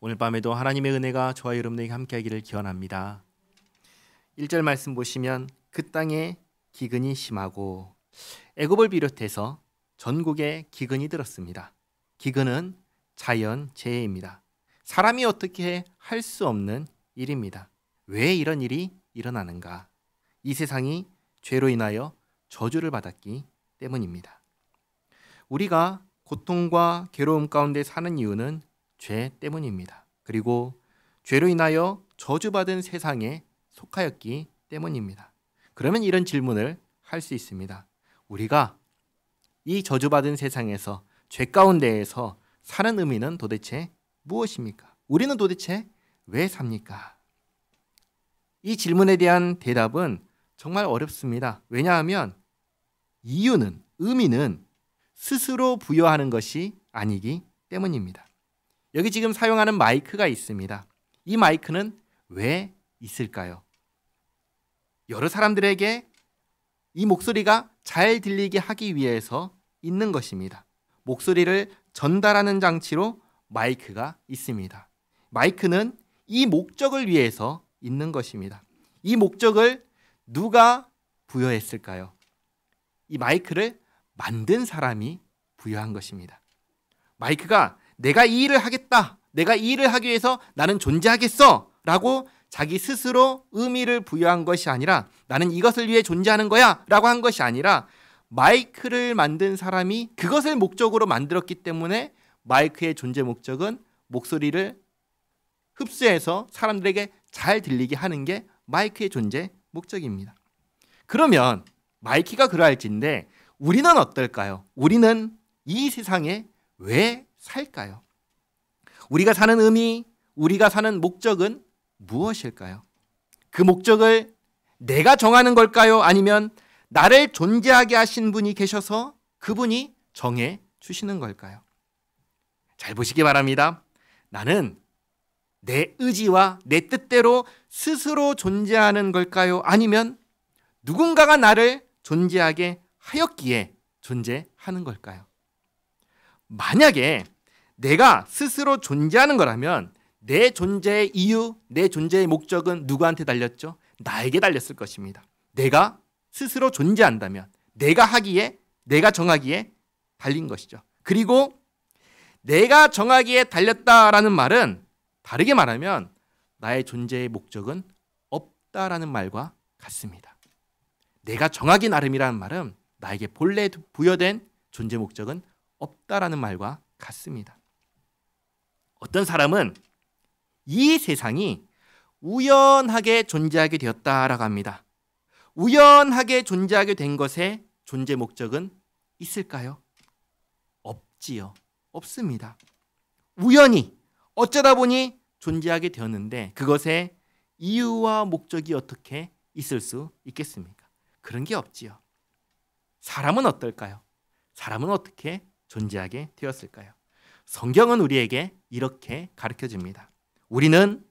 오늘 밤에도 하나님의 은혜가 저와 여러분에게 함께하기를 기원합니다. 1절 말씀 보시면 그 땅에 기근이 심하고 애굽을 비롯해서 전국에 기근이 들었습니다. 기근은 자연재해입니다. 사람이 어떻게 할 수 없는 일입니다. 왜 이런 일이 일어나는가? 이 세상이 죄로 인하여 저주를 받았기 때문입니다. 우리가 고통과 괴로움 가운데 사는 이유는 죄 때문입니다. 그리고 죄로 인하여 저주받은 세상에 속하였기 때문입니다. 그러면 이런 질문을 할 수 있습니다. 우리가 이 저주받은 세상에서 죄 가운데에서 사는 의미는 도대체 무엇입니까? 우리는 도대체 왜 삽니까? 이 질문에 대한 대답은 정말 어렵습니다. 왜냐하면 이유는, 의미는 스스로 부여하는 것이 아니기 때문입니다. 여기 지금 사용하는 마이크가 있습니다. 이 마이크는 왜 있을까요? 여러 사람들에게 이 목소리가 잘 들리게 하기 위해서 있는 것입니다. 목소리를 전달하는 장치로 마이크가 있습니다. 마이크는 이 목적을 위해서 있는 것입니다. 이 목적을 누가 부여했을까요? 이 마이크를 만든 사람이 부여한 것입니다. 마이크가 내가 이 일을 하겠다, 내가 이 일을 하기 위해서 나는 존재하겠어 라고 자기 스스로 의미를 부여한 것이 아니라 나는 이것을 위해 존재하는 거야 라고 한 것이 아니라 마이크를 만든 사람이 그것을 목적으로 만들었기 때문에 마이크의 존재 목적은 목소리를 흡수해서 사람들에게 잘 들리게 하는 게 마이크의 존재 목적입니다. 그러면 마이크가 그러할진데 우리는 어떨까요? 우리는 이 세상에 왜 살까요? 우리가 사는 의미, 우리가 사는 목적은 무엇일까요? 그 목적을 내가 정하는 걸까요? 아니면 나를 존재하게 하신 분이 계셔서 그분이 정해 주시는 걸까요? 잘 보시기 바랍니다. 나는 내 의지와 내 뜻대로 스스로 존재하는 걸까요? 아니면 누군가가 나를 존재하게 하였기에 존재하는 걸까요? 만약에 내가 스스로 존재하는 거라면 내 존재의 이유, 내 존재의 목적은 누구한테 달렸죠? 나에게 달렸을 것입니다. 내가 스스로 존재한다면 내가 하기에, 내가 정하기에 달린 것이죠. 그리고 내가 정하기에 달렸다라는 말은 다르게 말하면 나의 존재의 목적은 없다라는 말과 같습니다. 내가 정하기 나름이라는 말은 나에게 본래 부여된 존재 목적은 없다라는 말과 같습니다. 어떤 사람은 이 세상이 우연하게 존재하게 되었다라고 합니다. 우연하게 존재하게 된 것의 존재 목적은 있을까요? 없지요. 없습니다. 우연히 어쩌다 보니 존재하게 되었는데 그것의 이유와 목적이 어떻게 있을 수 있겠습니까? 그런 게 없지요. 사람은 어떨까요? 사람은 어떻게 존재하게 되었을까요? 성경은 우리에게 이렇게 가르쳐줍니다. 우리는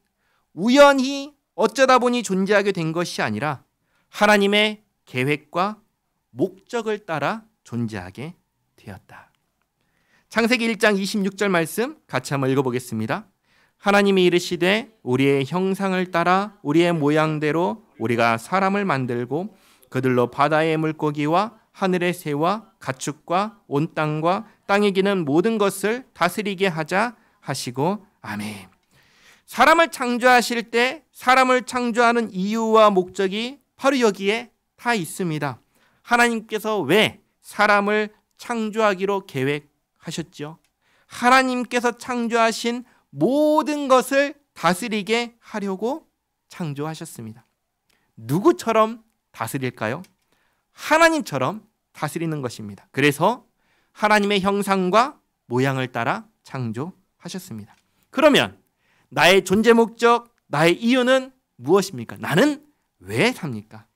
우연히 어쩌다 보니 존재하게 된 것이 아니라 하나님의 계획과 목적을 따라 존재하게 되었다. 창세기 1장 26절 말씀 같이 한번 읽어보겠습니다. 하나님이 이르시되 우리의 형상을 따라 우리의 모양대로 우리가 사람을 만들고 그들로 바다의 물고기와 하늘의 새와 가축과 온 땅과 땅에 기는 모든 것을 다스리게 하자 하시고 아멘. 사람을 창조하실 때 사람을 창조하는 이유와 목적이 바로 여기에 다 있습니다. 하나님께서 왜 사람을 창조하기로 계획하셨죠? 하나님께서 창조하신 모든 것을 다스리게 하려고 창조하셨습니다. 누구처럼 다스릴까요? 하나님처럼 다스리는 것입니다. 그래서 하나님의 형상과 모양을 따라 창조하셨습니다. 그러면 나의 존재 목적, 나의 이유는 무엇입니까? 나는 왜 삽니까?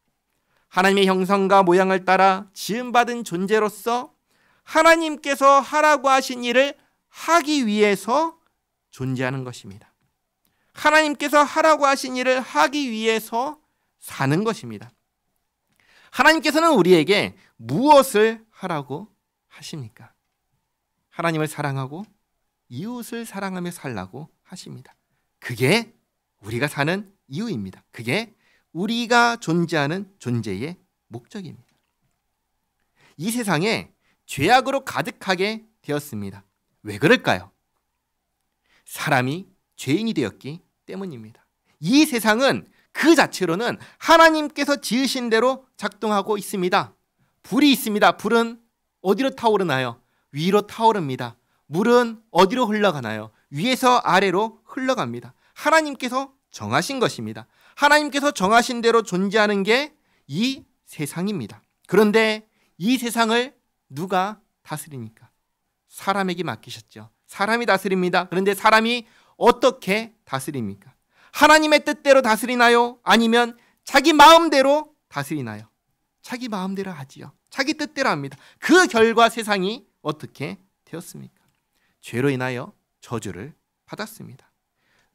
하나님의 형상과 모양을 따라 지음받은 존재로서 하나님께서 하라고 하신 일을 하기 위해서 존재하는 것입니다. 하나님께서 하라고 하신 일을 하기 위해서 사는 것입니다. 하나님께서는 우리에게 무엇을 하라고 하십니까? 하나님을 사랑하고 이웃을 사랑하며 살라고 하십니다. 그게 우리가 사는 이유입니다. 그게 우리가 존재하는 존재의 목적입니다. 이 세상에 죄악으로 가득하게 되었습니다. 왜 그럴까요? 사람이 죄인이 되었기 때문입니다. 이 세상은 그 자체로는 하나님께서 지으신 대로 작동하고 있습니다. 불이 있습니다. 불은 어디로 타오르나요? 위로 타오릅니다. 물은 어디로 흘러가나요? 위에서 아래로 흘러갑니다. 하나님께서 정하신 것입니다. 하나님께서 정하신 대로 존재하는 게 이 세상입니다. 그런데 이 세상을 누가 다스리니까? 사람에게 맡기셨죠. 사람이 다스립니다. 그런데 사람이 어떻게 다스립니까? 하나님의 뜻대로 다스리나요? 아니면 자기 마음대로 다스리나요? 자기 마음대로 하지요. 자기 뜻대로 합니다. 그 결과 세상이 어떻게 되었습니까? 죄로 인하여 저주를 받았습니다.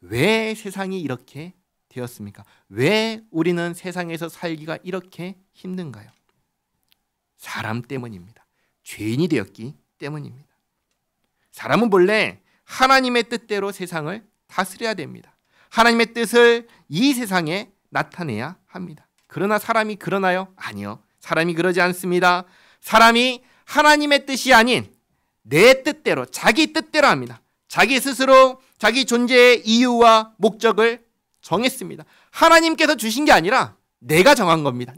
왜 세상이 이렇게 되었습니까? 왜 우리는 세상에서 살기가 이렇게 힘든가요? 사람 때문입니다. 죄인이 되었기 때문입니다. 사람은 본래 하나님의 뜻대로 세상을 다스려야 됩니다. 하나님의 뜻을 이 세상에 나타내야 합니다. 그러나 사람이 그러나요? 아니요. 사람이 그러지 않습니다. 사람이 하나님의 뜻이 아닌 내 뜻대로, 자기 뜻대로 합니다. 자기 스스로 자기 존재의 이유와 목적을 정했습니다. 하나님께서 주신 게 아니라 내가 정한 겁니다.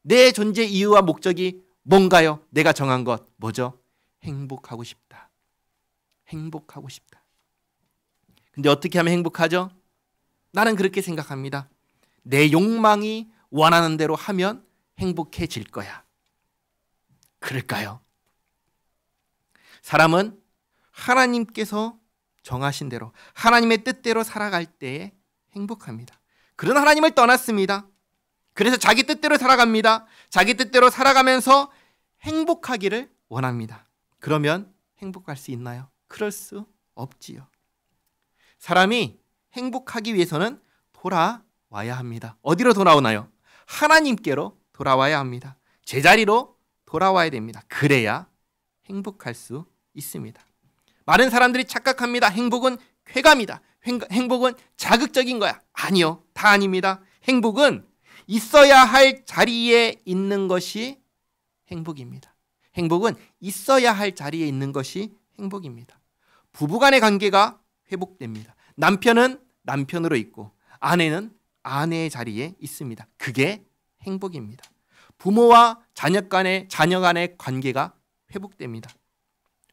내 존재 이유와 목적이 뭔가요? 내가 정한 것 뭐죠? 행복하고 싶다. 행복하고 싶다. 근데 어떻게 하면 행복하죠? 나는 그렇게 생각합니다. 내 욕망이 원하는 대로 하면 행복해질 거야. 그럴까요? 사람은 하나님께서 정하신 대로, 하나님의 뜻대로 살아갈 때에 행복합니다. 그러나 하나님을 떠났습니다. 그래서 자기 뜻대로 살아갑니다. 자기 뜻대로 살아가면서 행복하기를 원합니다. 그러면 행복할 수 있나요? 그럴 수 없지요. 사람이 행복하기 위해서는 돌아와야 합니다. 어디로 돌아오나요? 하나님께로 돌아와야 합니다. 제자리로 돌아와야 됩니다. 그래야 행복할 수 있습니다. 많은 사람들이 착각합니다. 행복은 쾌감이다. 행복은 자극적인 거야. 아니요. 다 아닙니다. 행복은 있어야 할 자리에 있는 것이 행복입니다. 행복은 있어야 할 자리에 있는 것이 행복입니다. 부부간의 관계가 회복됩니다. 남편은 남편으로 있고 아내는 아내의 자리에 있습니다. 그게 행복입니다. 부모와 자녀 간의 관계가 회복됩니다.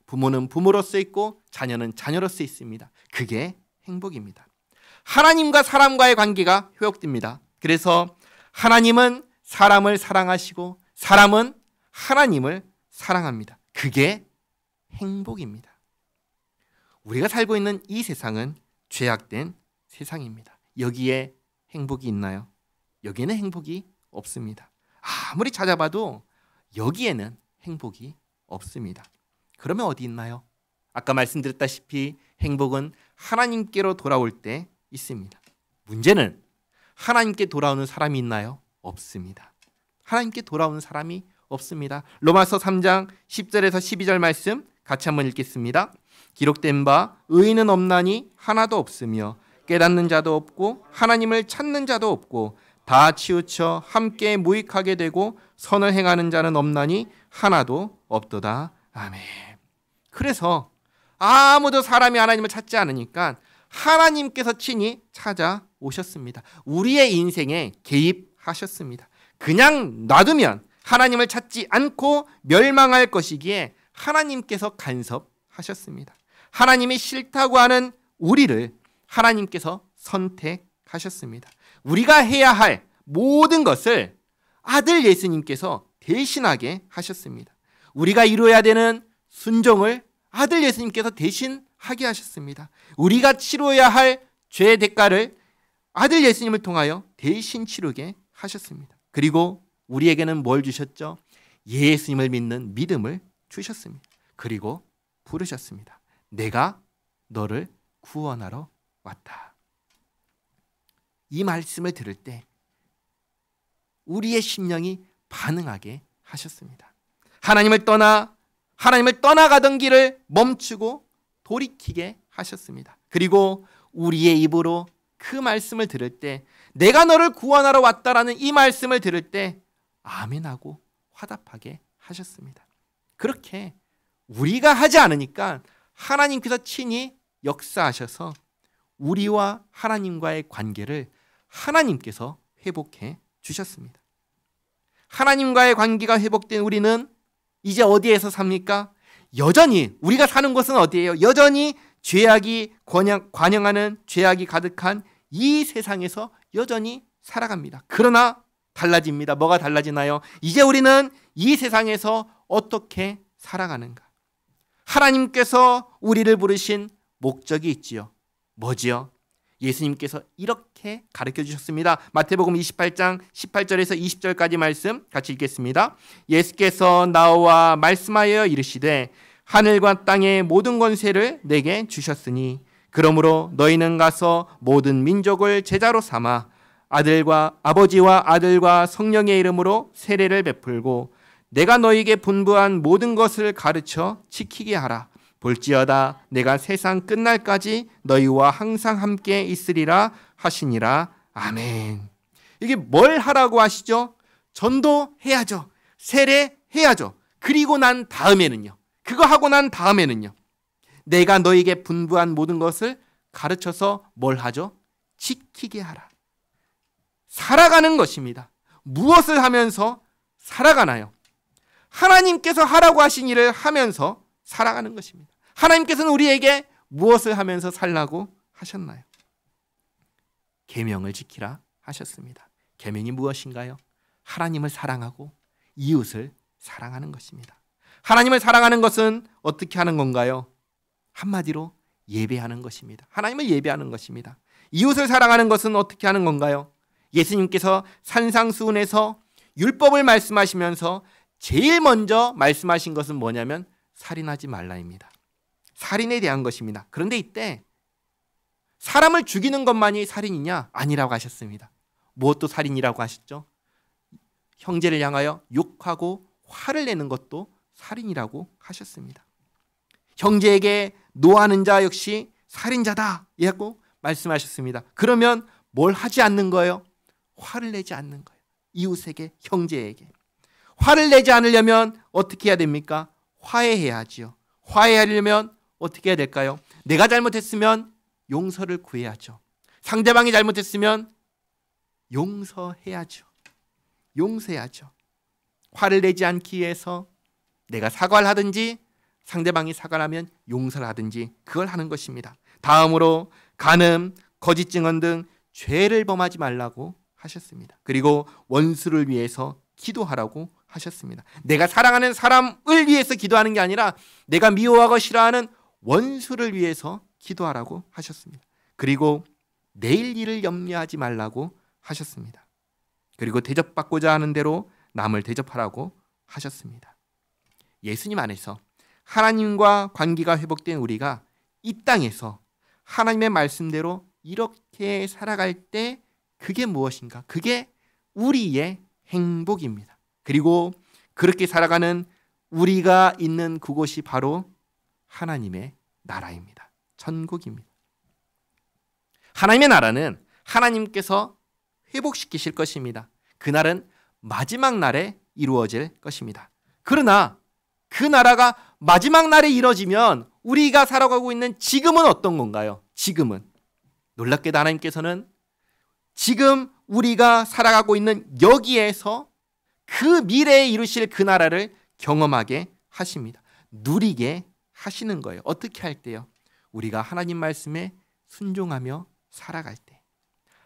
부모는 부모로서 있고 자녀는 자녀로서 있습니다. 그게 행복입니다. 하나님과 사람과의 관계가 회복됩니다. 그래서 하나님은 사람을 사랑하시고 사람은 하나님을 사랑합니다. 그게 행복입니다. 우리가 살고 있는 이 세상은 죄악된 세상입니다. 여기에 행복이 있나요? 여기에는 행복이 없습니다. 아무리 찾아봐도 여기에는 행복이 없습니다. 그러면 어디 있나요? 아까 말씀드렸다시피 행복은 하나님께로 돌아올 때 있습니다. 문제는 하나님께 돌아오는 사람이 있나요? 없습니다. 하나님께 돌아오는 사람이 없습니다. 로마서 3장 10절에서 12절 말씀 같이 한번 읽겠습니다. 기록된 바 의인은 없나니 하나도 없으며 깨닫는 자도 없고 하나님을 찾는 자도 없고 다 치우쳐 함께 무익하게 되고 선을 행하는 자는 없나니 하나도 없도다. 아멘. 그래서 아무도 사람이 하나님을 찾지 않으니까 하나님께서 친히 찾아오셨습니다. 우리의 인생에 개입하셨습니다. 그냥 놔두면 하나님을 찾지 않고 멸망할 것이기에 하나님께서 간섭하셨습니다. 하나님이 싫다고 하는 우리를 하나님께서 선택하셨습니다. 우리가 해야 할 모든 것을 아들 예수님께서 대신하게 하셨습니다. 우리가 이루어야 되는 순종을 아들 예수님께서 대신하게 하셨습니다. 우리가 치러야 할 죄의 대가를 아들 예수님을 통하여 대신 치르게 하셨습니다. 그리고 우리에게는 뭘 주셨죠? 예수님을 믿는 믿음을 주셨습니다. 그리고 부르셨습니다. 내가 너를 구원하러 왔다. 이 말씀을 들을 때 우리의 심령이 반응하게 하셨습니다. 하나님을 떠나가던 길을 멈추고 돌이키게 하셨습니다. 그리고 우리의 입으로 그 말씀을 들을 때, 내가 너를 구원하러 왔다라는 이 말씀을 들을 때 아멘하고 화답하게 하셨습니다. 그렇게 우리가 하지 않으니까 하나님께서 친히 역사하셔서 우리와 하나님과의 관계를 하나님께서 회복해 주셨습니다. 하나님과의 관계가 회복된 우리는 이제 어디에서 삽니까? 여전히 우리가 사는 곳은 어디예요? 여전히 죄악이 관영하는, 죄악이 가득한 이 세상에서 여전히 살아갑니다. 그러나 달라집니다. 뭐가 달라지나요? 이제 우리는 이 세상에서 어떻게 살아가는가? 하나님께서 우리를 부르신 목적이 있지요. 뭐지요? 예수님께서 이렇게 가르쳐 주셨습니다. 마태복음 28장 18절에서 20절까지 말씀 같이 읽겠습니다. 예수께서 나와 말씀하여 이르시되 하늘과 땅의 모든 권세를 내게 주셨으니 그러므로 너희는 가서 모든 민족을 제자로 삼아 아버지와 아들과 성령의 이름으로 세례를 베풀고 내가 너희에게 분부한 모든 것을 가르쳐 지키게 하라. 볼지어다 내가 세상 끝날까지 너희와 항상 함께 있으리라 하시니라. 아멘. 이게 뭘 하라고 하시죠? 전도해야죠. 세례해야죠. 그리고 난 다음에는요. 그거 하고 난 다음에는요. 내가 너희에게 분부한 모든 것을 가르쳐서 뭘 하죠? 지키게 하라. 살아가는 것입니다. 무엇을 하면서 살아가나요? 하나님께서 하라고 하신 일을 하면서 살아가는 것입니다. 하나님께서는 우리에게 무엇을 하면서 살라고 하셨나요? 계명을 지키라 하셨습니다. 계명이 무엇인가요? 하나님을 사랑하고 이웃을 사랑하는 것입니다. 하나님을 사랑하는 것은 어떻게 하는 건가요? 한마디로 예배하는 것입니다. 하나님을 예배하는 것입니다. 이웃을 사랑하는 것은 어떻게 하는 건가요? 예수님께서 산상수훈에서 율법을 말씀하시면서 제일 먼저 말씀하신 것은 뭐냐면 살인하지 말라입니다. 살인에 대한 것입니다. 그런데 이때 사람을 죽이는 것만이 살인이냐? 아니라고 하셨습니다. 무엇도 살인이라고 하셨죠? 형제를 향하여 욕하고 화를 내는 것도 살인이라고 하셨습니다. 형제에게 노하는 자 역시 살인자다 라고 말씀하셨습니다. 그러면 뭘 하지 않는 거예요? 화를 내지 않는 거예요. 이웃에게, 형제에게. 화를 내지 않으려면 어떻게 해야 됩니까? 화해해야지요. 화해하려면 어떻게 해야 될까요? 내가 잘못했으면 용서를 구해야죠. 상대방이 잘못했으면 용서해야죠. 용서해야죠. 화를 내지 않기 위해서 내가 사과를 하든지 상대방이 사과를 하면 용서를 하든지 그걸 하는 것입니다. 다음으로 간음, 거짓 증언 등 죄를 범하지 말라고 하셨습니다. 그리고 원수를 위해서 기도하라고 하셨습니다. 내가 사랑하는 사람을 위해서 기도하는 게 아니라 내가 미워하고 싫어하는 원수를 위해서 기도하라고 하셨습니다. 그리고 내일 일을 염려하지 말라고 하셨습니다. 그리고 대접받고자 하는 대로 남을 대접하라고 하셨습니다. 예수님 안에서 하나님과 관계가 회복된 우리가 이 땅에서 하나님의 말씀대로 이렇게 살아갈 때 그게 무엇인가? 그게 우리의 행복입니다. 그리고 그렇게 살아가는 우리가 있는 그곳이 바로 하나님의 나라입니다. 천국입니다. 하나님의 나라는 하나님께서 회복시키실 것입니다. 그날은 마지막 날에 이루어질 것입니다. 그러나 그 나라가 마지막 날에 이루어지면 우리가 살아가고 있는 지금은 어떤 건가요? 지금은 놀랍게도 하나님께서는 지금 우리가 살아가고 있는 여기에서 그 미래에 이루실 그 나라를 경험하게 하십니다. 누리게 하시는 거예요. 어떻게 할 때요? 우리가 하나님 말씀에 순종하며 살아갈 때,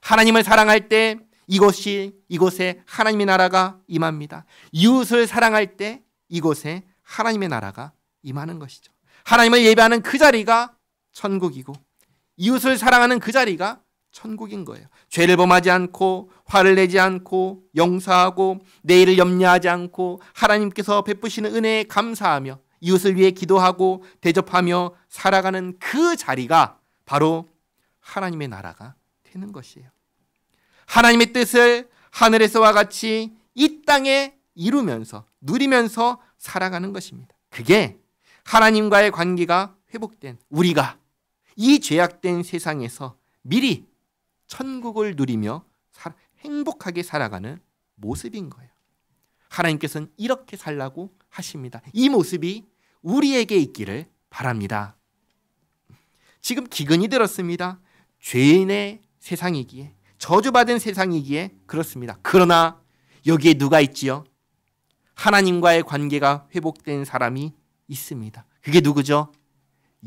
하나님을 사랑할 때 이곳에 하나님의 나라가 임합니다. 이웃을 사랑할 때 이곳에 하나님의 나라가 임하는 것이죠. 하나님을 예배하는 그 자리가 천국이고 이웃을 사랑하는 그 자리가 천국인 거예요. 죄를 범하지 않고 화를 내지 않고 용서하고 내일을 염려하지 않고 하나님께서 베푸시는 은혜에 감사하며 이웃을 위해 기도하고 대접하며 살아가는 그 자리가 바로 하나님의 나라가 되는 것이에요. 하나님의 뜻을 하늘에서와 같이 이 땅에 이루면서 누리면서 살아가는 것입니다. 그게 하나님과의 관계가 회복된 우리가 이 죄악된 세상에서 미리 천국을 누리며 행복하게 살아가는 모습인 거예요. 하나님께서는 이렇게 살라고 하십니다. 이 모습이 우리에게 있기를 바랍니다. 지금 기근이 들었습니다. 죄인의 세상이기에, 저주받은 세상이기에 그렇습니다. 그러나 여기에 누가 있지요? 하나님과의 관계가 회복된 사람이 있습니다. 그게 누구죠?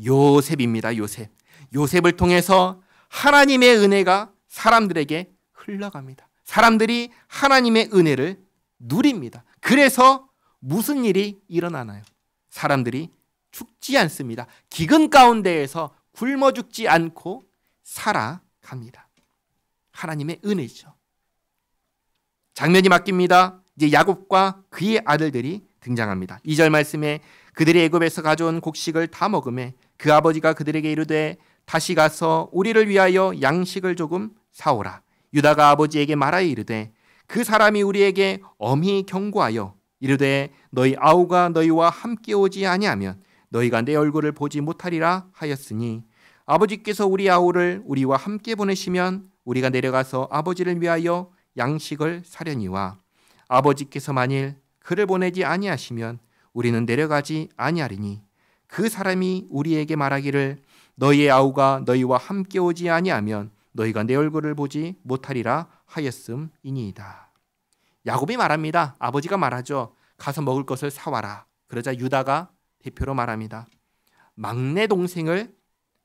요셉입니다. 요셉. 요셉을 통해서 하나님의 은혜가 사람들에게 흘러갑니다. 사람들이 하나님의 은혜를 누립니다. 그래서 무슨 일이 일어나나요? 사람들이 죽지 않습니다. 기근 가운데에서 굶어 죽지 않고 살아갑니다. 하나님의 은혜죠. 장면이 바뀝니다. 이제 야곱과 그의 아들들이 등장합니다. 2절 말씀에 그들이 애굽에서 가져온 곡식을 다 먹음에 그 아버지가 그들에게 이르되 다시 가서 우리를 위하여 양식을 조금 사오라. 유다가 아버지에게 말하여 이르되 그 사람이 우리에게 엄히 경고하여 이르되 너희 아우가 너희와 함께 오지 아니하면 너희가 내 얼굴을 보지 못하리라 하였으니 아버지께서 우리 아우를 우리와 함께 보내시면 우리가 내려가서 아버지를 위하여 양식을 사려니와 아버지께서 만일 그를 보내지 아니하시면 우리는 내려가지 아니하리니 그 사람이 우리에게 말하기를 너희의 아우가 너희와 함께 오지 아니하면 너희가 내 얼굴을 보지 못하리라 하였음이니이다. 야곱이 말합니다. 아버지가 말하죠. 가서 먹을 것을 사와라. 그러자 유다가 대표로 말합니다. 막내 동생을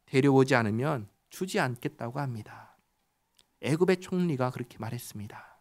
데려오지 않으면 주지 않겠다고 합니다. 애굽의 총리가 그렇게 말했습니다.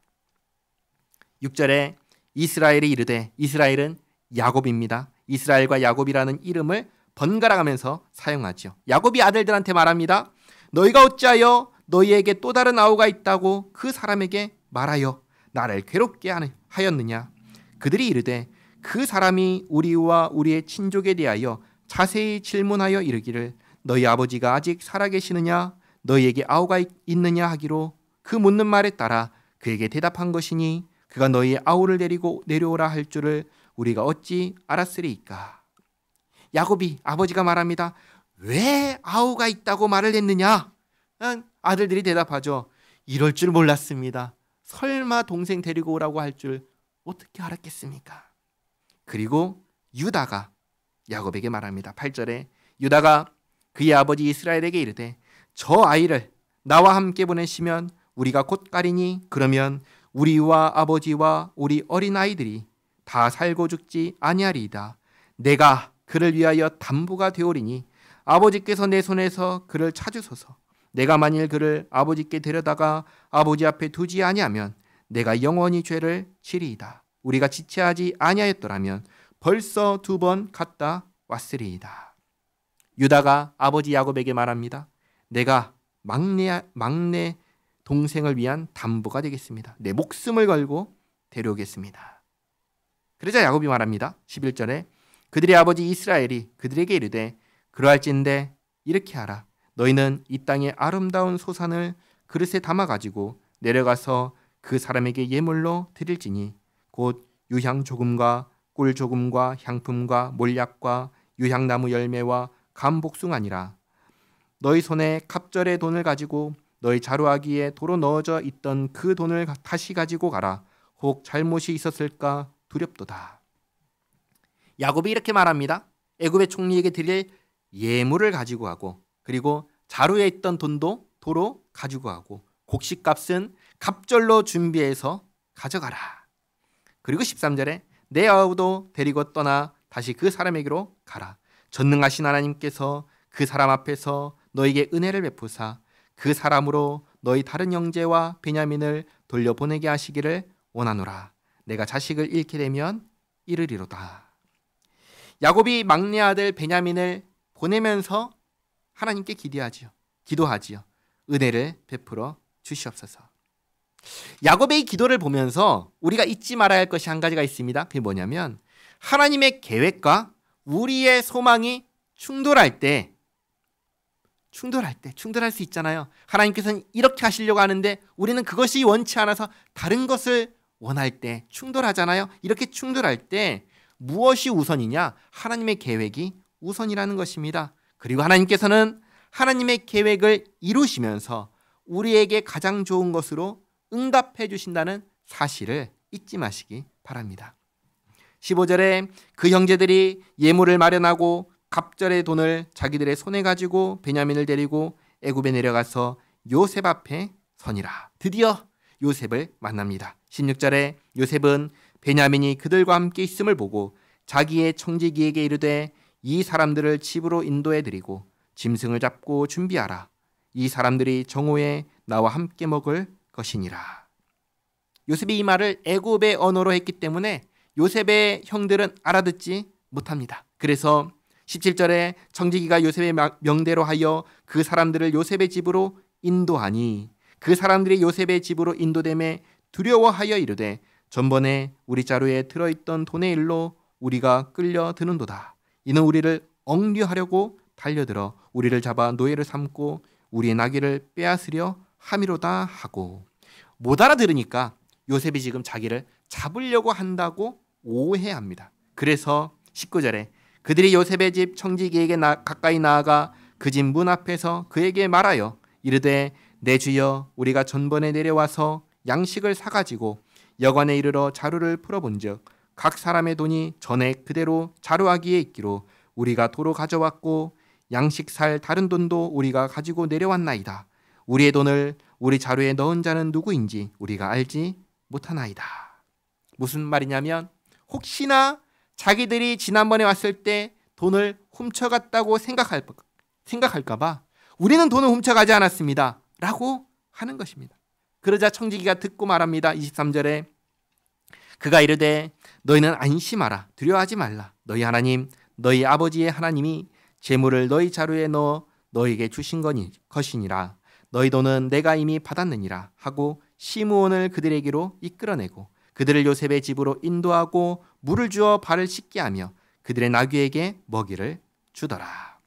6절에 이스라엘이 이르되, 이스라엘은 야곱입니다. 이스라엘과 야곱이라는 이름을 번갈아가면서 사용하죠. 야곱이 아들들한테 말합니다. 너희가 어찌하여 너희에게 또 다른 아우가 있다고 그 사람에게 말하여 나를 괴롭게 하였느냐. 그들이 이르되 그 사람이 우리와 우리의 친족에 대하여 자세히 질문하여 이르기를 너희 아버지가 아직 살아계시느냐 너희에게 아우가 있느냐 하기로 그 묻는 말에 따라 그에게 대답한 것이니 그가 너희의 아우를 데리고 내려오라 할 줄을 우리가 어찌 알았으리이까. 야곱이 아버지가 말합니다. 왜 아우가 있다고 말을 했느냐? 아들들이 대답하죠. 이럴 줄 몰랐습니다. 설마 동생 데리고 오라고 할 줄 어떻게 알았겠습니까? 그리고 유다가 야곱에게 말합니다. 8절에 유다가 그의 아버지 이스라엘에게 이르되 저 아이를 나와 함께 보내시면 우리가 곧 가리니 그러면 우리와 아버지와 우리 어린아이들이 다 살고 죽지 아니하리이다. 내가 그를 위하여 담보가 되오리니 아버지께서 내 손에서 그를 찾으소서. 내가 만일 그를 아버지께 데려다가 아버지 앞에 두지 아니하면 내가 영원히 죄를 지리이다. 우리가 지체하지 아니하였더라면 벌써 2번 갔다 왔으리이다. 유다가 아버지 야곱에게 말합니다. 내가 막내 동생을 위한 담보가 되겠습니다. 내 목숨을 걸고 데려오겠습니다. 그러자 야곱이 말합니다. 11절에 그들의 아버지 이스라엘이 그들에게 이르되 그러할진대 이렇게 하라. 너희는 이 땅의 아름다운 소산을 그릇에 담아가지고 내려가서 그 사람에게 예물로 드릴지니 곧 유향 조금과 꿀 조금과 향품과 몰약과 유향나무 열매와 감복숭아니라. 너희 손에 갑절의 돈을 가지고 너희 자루아기에 도로 넣어져 있던 그 돈을 다시 가지고 가라. 혹 잘못이 있었을까 두렵도다. 야곱이 이렇게 말합니다. 애굽의 총리에게 드릴 예물을 가지고 가고 그리고 자루에 있던 돈도 도로 가지고 가고 곡식값은 갑절로 준비해서 가져가라. 그리고 13절에 내 아우도 데리고 떠나 다시 그 사람에게로 가라. 전능하신 하나님께서 그 사람 앞에서 너에게 은혜를 베푸사 그 사람으로 너희 다른 형제와 베냐민을 돌려보내게 하시기를 원하노라. 내가 자식을 잃게 되면 이르리로다. 야곱이 막내 아들 베냐민을 보내면서 하나님께 기도하지요. 은혜를 베풀어 주시옵소서. 야곱의 기도를 보면서 우리가 잊지 말아야 할 것이 한 가지가 있습니다. 그게 뭐냐면 하나님의 계획과 우리의 소망이 충돌할 수 있잖아요. 하나님께서는 이렇게 하시려고 하는데 우리는 그것이 원치 않아서 다른 것을 원할 때 충돌하잖아요. 이렇게 충돌할 때 무엇이 우선이냐? 하나님의 계획이 우선이라는 것입니다. 그리고 하나님께서는 하나님의 계획을 이루시면서 우리에게 가장 좋은 것으로 응답해 주신다는 사실을 잊지 마시기 바랍니다. 15절에 그 형제들이 예물을 마련하고 갑절의 돈을 자기들의 손에 가지고 베냐민을 데리고 애굽에 내려가서 요셉 앞에 서니라. 드디어 요셉을 만납니다. 16절에 요셉은 베냐민이 그들과 함께 있음을 보고 자기의 청지기에게 이르되 이 사람들을 집으로 인도해 드리고 짐승을 잡고 준비하라. 이 사람들이 정오에 나와 함께 먹을 것이니라. 요셉이 이 말을 애굽의 언어로 했기 때문에 요셉의 형들은 알아듣지 못합니다. 그래서 17절에 청지기가 요셉의 명대로 하여 그 사람들을 요셉의 집으로 인도하니 그 사람들이 요셉의 집으로 인도됨에 두려워하여 이르되 전번에 우리 자루에 들어있던 돈의 일로 우리가 끌려드는도다. 이는 우리를 억류하려고 달려들어 우리를 잡아 노예를 삼고 우리의 나귀를 빼앗으려 함이로다 하고. 못 알아들으니까 요셉이 지금 자기를 잡으려고 한다고 오해합니다. 그래서 19절에 그들이 요셉의 집 청지기에게 가까이 나아가 그 집 문 앞에서 그에게 말하여 이르되 내 주여 우리가 전번에 내려와서 양식을 사가지고 여관에 이르러 자루를 풀어본즉 각 사람의 돈이 전에 그대로 자루아기에 있기로 우리가 도로 가져왔고 양식 살 다른 돈도 우리가 가지고 내려왔나이다. 우리의 돈을 우리 자루에 넣은 자는 누구인지 우리가 알지 못하나이다. 무슨 말이냐면 혹시나 자기들이 지난번에 왔을 때 돈을 훔쳐갔다고 생각할까 봐 우리는 돈을 훔쳐가지 않았습니다 라고 하는 것입니다. 그러자 청지기가 듣고 말합니다. 23절에 그가 이르되 너희는 안심하라. 두려워하지 말라. 너희 하나님 너희 아버지의 하나님이 재물을 너희 자루에 넣어 너희에게 주신 것이니라. 너희 돈은 내가 이미 받았느니라 하고 시므온을 그들에게로 이끌어내고 그들을 요셉의 집으로 인도하고 물을 주어 발을 씻게 하며 그들의 나귀에게 먹이를 주더라.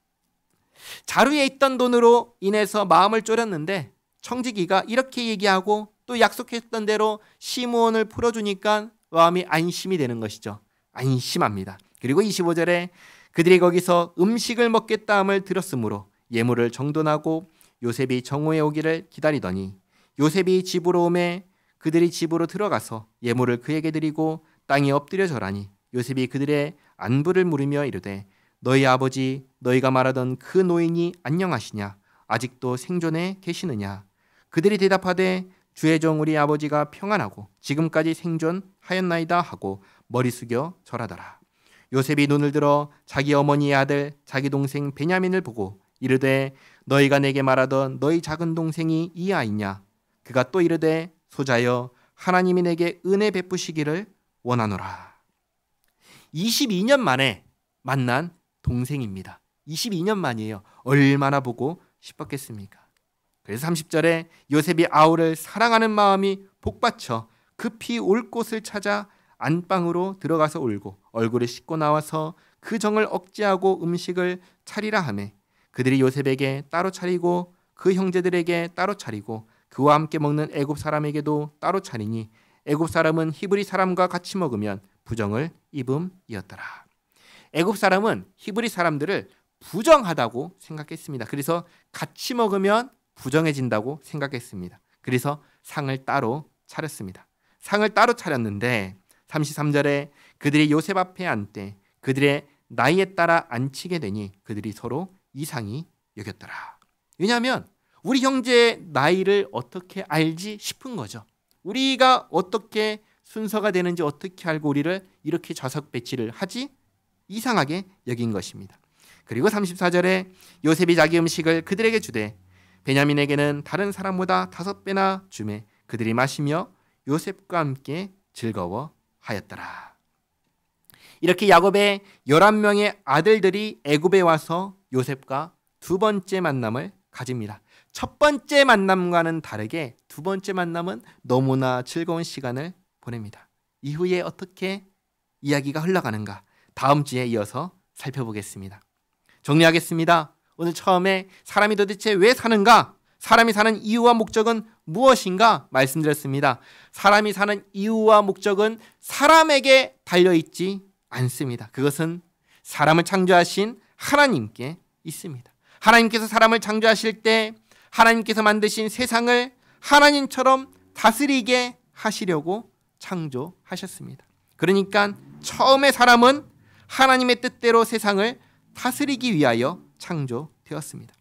자루에 있던 돈으로 인해서 마음을 졸였는데 청지기가 이렇게 얘기하고 또 약속했던 대로 시므온을 풀어주니까 마음이 안심이 되는 것이죠. 안심합니다. 그리고 25절에 그들이 거기서 음식을 먹겠다 함을 들었으므로 예물을 정돈하고 요셉이 정오에 오기를 기다리더니 요셉이 집으로 오매 그들이 집으로 들어가서 예물을 그에게 드리고 땅에 엎드려 절하니 요셉이 그들의 안부를 물으며 이르되 너희 아버지 너희가 말하던 그 노인이 안녕하시냐 아직도 생존해 계시느냐. 그들이 대답하되 주의 종 우리 아버지가 평안하고 지금까지 생존하였나이다 하고 머리 숙여 절하더라. 요셉이 눈을 들어 자기 어머니의 아들 자기 동생 베냐민을 보고 이르되 너희가 내게 말하던 너희 작은 동생이 이 아이냐. 그가 또 이르되 소자여 하나님이 내게 은혜 베푸시기를 원하노라. 22년 만에 만난 동생입니다. 22년 만이에요. 얼마나 보고 싶었겠습니까? 그래서 30절에 요셉이 아우를 사랑하는 마음이 복받쳐 급히 올 곳을 찾아 안방으로 들어가서 울고 얼굴을 씻고 나와서 그 정을 억제하고 음식을 차리라 하매 그들이 요셉에게 따로 차리고 그 형제들에게 따로 차리고 그와 함께 먹는 애굽 사람에게도 따로 차리니 애굽 사람은 히브리 사람과 같이 먹으면 부정을 입음이었더라. 애굽 사람은 히브리 사람들을 부정하다고 생각했습니다. 그래서 같이 먹으면 부정해진다고 생각했습니다. 그래서 상을 따로 차렸습니다. 상을 따로 차렸는데 33절에 그들이 요셉 앞에 앉되 그들의 나이에 따라 앉히게 되니 그들이 서로 이상히 여겼더라. 왜냐하면 우리 형제의 나이를 어떻게 알지 싶은 거죠. 우리가 어떻게 순서가 되는지 어떻게 알고 우리를 이렇게 좌석 배치를 하지? 이상하게 여긴 것입니다. 그리고 34절에 요셉이 자기 음식을 그들에게 주되 베냐민에게는 다른 사람보다 5배나 주매 그들이 마시며 요셉과 함께 즐거워하였더라. 이렇게 야곱의 11명의 아들들이 애굽에 와서 요셉과 두 번째 만남을 가집니다. 첫 번째 만남과는 다르게 두 번째 만남은 너무나 즐거운 시간을 보냅니다. 이후에 어떻게 이야기가 흘러가는가 다음 주에 이어서 살펴보겠습니다. 정리하겠습니다. 오늘 처음에 사람이 도대체 왜 사는가? 사람이 사는 이유와 목적은 무엇인가? 말씀드렸습니다. 사람이 사는 이유와 목적은 사람에게 달려있지 않습니다. 그것은 사람을 창조하신 하나님께 있습니다. 하나님께서 사람을 창조하실 때 하나님께서 만드신 세상을 하나님처럼 다스리게 하시려고 창조하셨습니다. 그러니까 처음에 사람은 하나님의 뜻대로 세상을 다스리기 위하여 창조되었습니다.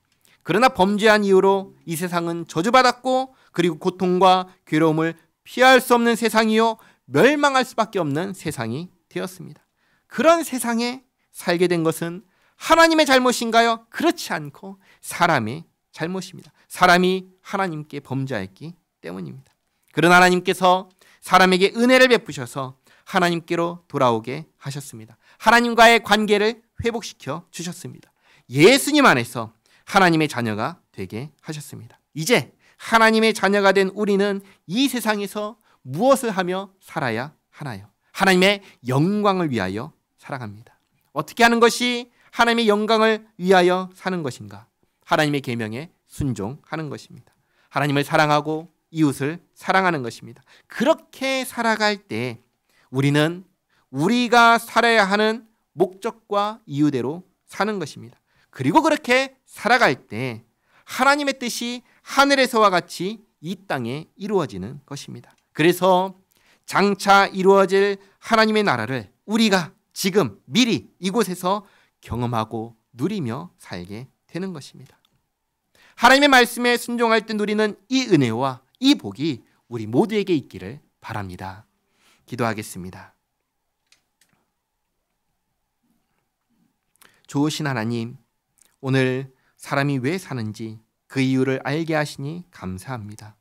그러나 범죄한 이후로 이 세상은 저주받았고 그리고 고통과 괴로움을 피할 수 없는 세상이요 멸망할 수밖에 없는 세상이 되었습니다. 그런 세상에 살게 된 것은 하나님의 잘못인가요? 그렇지 않고 사람의 잘못입니다. 사람이 하나님께 범죄했기 때문입니다. 그러나 하나님께서 사람에게 은혜를 베푸셔서 하나님께로 돌아오게 하셨습니다. 하나님과의 관계를 회복시켜 주셨습니다. 예수님 안에서 하나님의 자녀가 되게 하셨습니다. 이제 하나님의 자녀가 된 우리는 이 세상에서 무엇을 하며 살아야 하나요? 하나님의 영광을 위하여 살아갑니다. 어떻게 하는 것이 하나님의 영광을 위하여 사는 것인가? 하나님의 계명에 순종하는 것입니다. 하나님을 사랑하고 이웃을 사랑하는 것입니다. 그렇게 살아갈 때 우리는 우리가 살아야 하는 목적과 이유대로 사는 것입니다. 그리고 그렇게 살아갈 때 하나님의 뜻이 하늘에서와 같이 이 땅에 이루어지는 것입니다. 그래서 장차 이루어질 하나님의 나라를 우리가 지금 미리 이곳에서 경험하고 누리며 살게 되는 것입니다. 하나님의 말씀에 순종할 때 누리는 이 은혜와 이 복이 우리 모두에게 있기를 바랍니다. 기도하겠습니다. 좋으신 하나님, 오늘 사람이 왜 사는지 그 이유를 알게 하시니 감사합니다.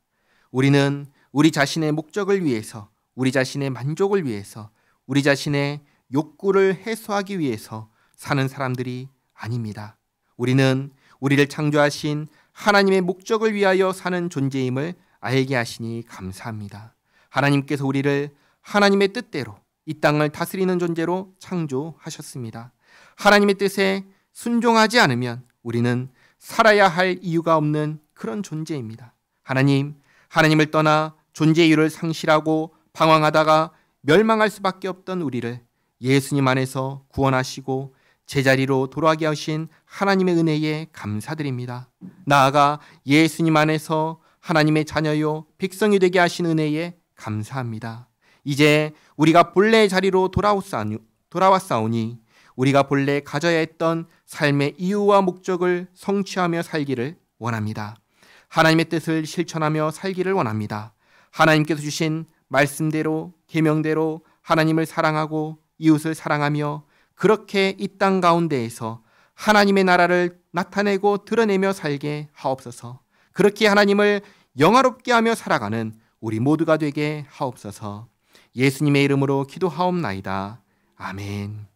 우리는 우리 자신의 목적을 위해서, 우리 자신의 만족을 위해서, 우리 자신의 욕구를 해소하기 위해서 사는 사람들이 아닙니다. 우리는 우리를 창조하신 하나님의 목적을 위하여 사는 존재임을 알게 하시니 감사합니다. 하나님께서 우리를 하나님의 뜻대로 이 땅을 다스리는 존재로 창조하셨습니다. 하나님의 뜻에 순종하지 않으면 우리는 살아야 할 이유가 없는 그런 존재입니다. 하나님을 떠나 존재 이유를 상실하고 방황하다가 멸망할 수밖에 없던 우리를 예수님 안에서 구원하시고 제자리로 돌아가게 하신 하나님의 은혜에 감사드립니다. 나아가 예수님 안에서 하나님의 자녀요 백성이 되게 하신 은혜에 감사합니다. 이제 우리가 본래의 자리로 돌아왔사오니 우리가 본래 가져야 했던 삶의 이유와 목적을 성취하며 살기를 원합니다. 하나님의 뜻을 실천하며 살기를 원합니다. 하나님께서 주신 말씀대로 계명대로 하나님을 사랑하고 이웃을 사랑하며 그렇게 이 땅 가운데에서 하나님의 나라를 나타내고 드러내며 살게 하옵소서. 그렇게 하나님을 영화롭게 하며 살아가는 우리 모두가 되게 하옵소서. 예수님의 이름으로 기도하옵나이다. 아멘.